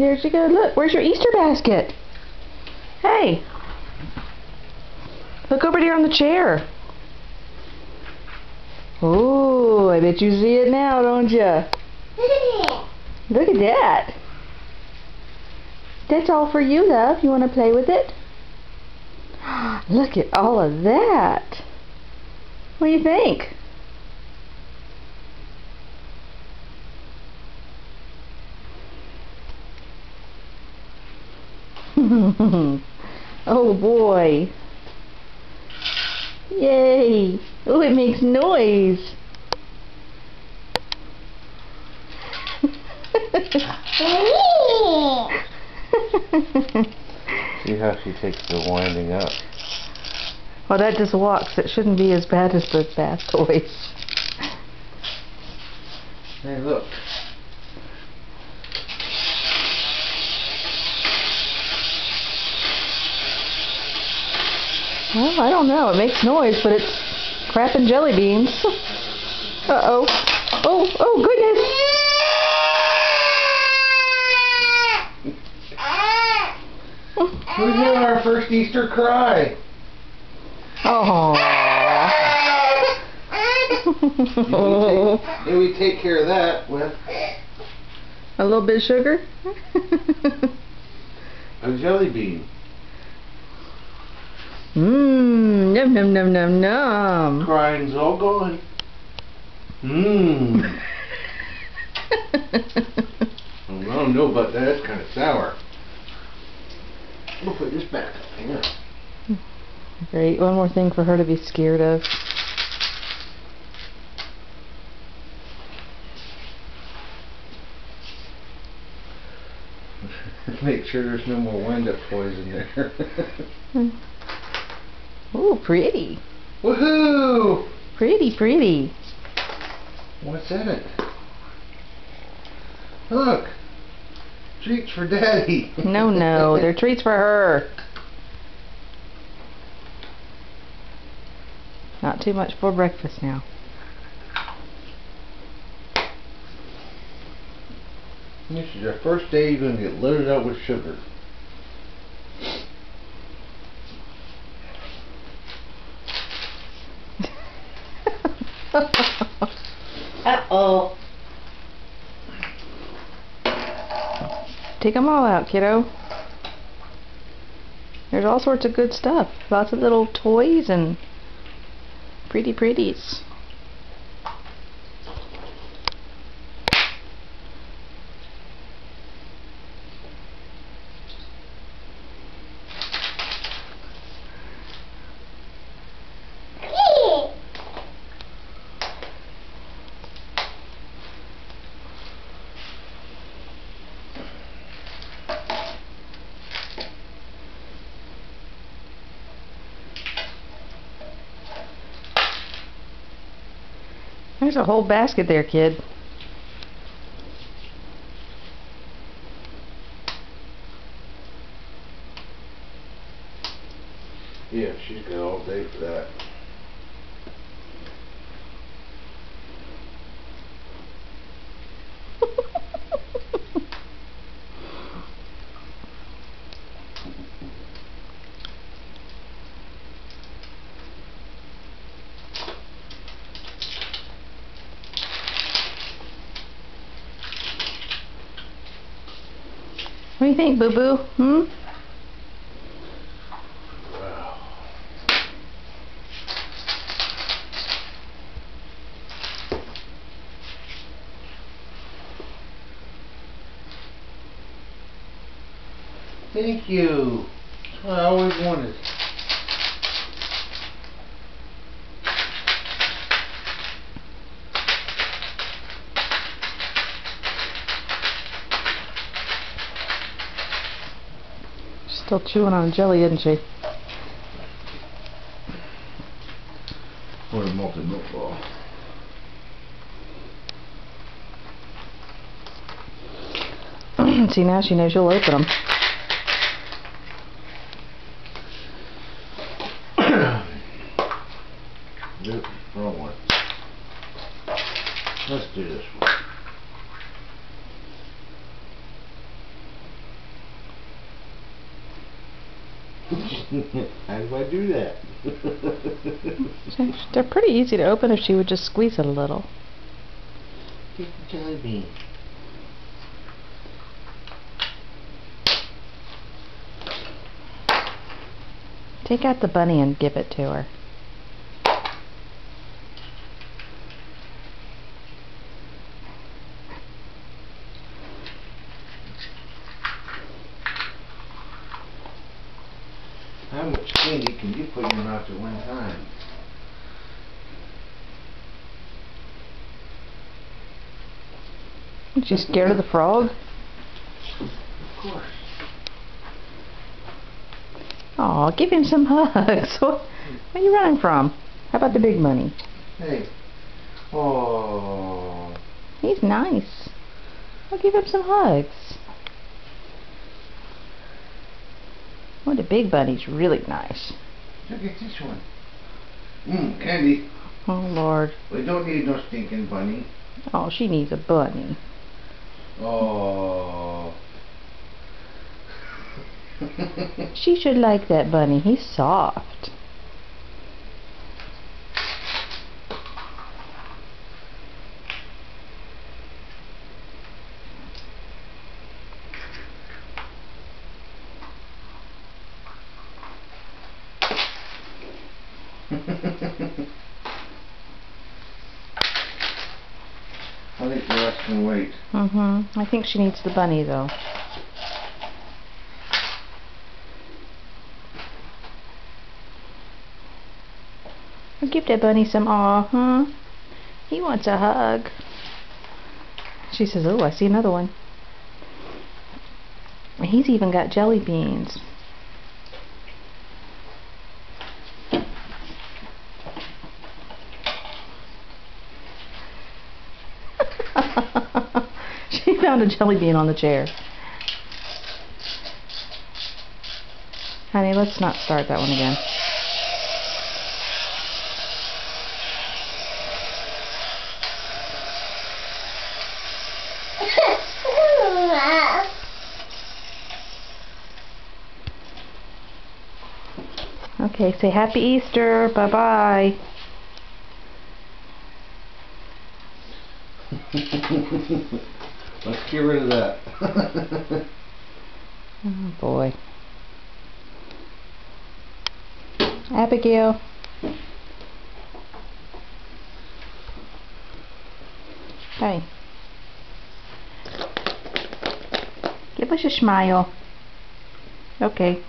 And there she goes. Look, where's your Easter basket? Hey. Look over there on the chair. Oh, I bet you see it now, don't you? Look at that. That's all for you, love. You want to play with it? Look at all of that. What do you think? Oh boy. Yay. Oh, it makes noise. See how she takes the winding up. Well, that just walks. It shouldn't be as bad as the bath toys. Hey, look. Well, I don't know. It makes noise, but it's crap and jelly beans. Uh-oh. Oh, goodness. We're doing our first Easter cry. Oh. Did we take care of that with A little bit of sugar? a jelly bean? Mmm, num num num num num. Crying's all gone. Mmm. I don't know about that. That's kind of sour. We'll put this back up here. Great. One more thing for her to be scared of. Make sure there's no more wind-up toys in there. Ooh, pretty. Woohoo! Pretty, pretty. What's in it? Look! Treats for Daddy! No, they're treats for her. Not too much for breakfast now. This is the first day you're going to get loaded up with sugar. Uh-oh. Take them all out, kiddo. There's all sorts of good stuff. Lots of little toys and pretty pretties. There's a whole basket there, kid. Yeah, she's got all day for that. What do you think, Boo-Boo? Hmm? Wow. Thank you. That's what I always wanted. Still chewing on jelly, isn't she? Or a malted milk ball. See, now she knows you'll open them. Nope, wrong one. Let's do this one. How do I do that? They're pretty easy to open if she would just squeeze it a little. Take the jelly bean. Take out the bunny and give it to her. How much candy can you put in your mouth at one time? She's scared of the frog? Of course. Aw, give him some hugs. What are you running from? How about the big bunny? Hey. Oh. He's nice. I'll give him some hugs. Oh, the big bunny's really nice. Look at this one. Candy. Oh, Lord. We don't need no stinking bunny. Oh, she needs a bunny. Oh. She should like that bunny. He's soft. I think the rest can wait. I think she needs the bunny, though. I'll give that bunny some aw, huh? He wants a hug. She says, oh, I see another one. He's even got jelly beans. She found a jelly bean on the chair. Honey, let's not start that one again. Okay, say Happy Easter. Bye-bye. Let's get rid of that. Oh, boy. Abigail. Hey. Give us a smile. Okay.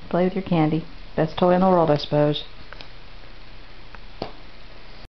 Play with your candy. Best toy in the world, I suppose.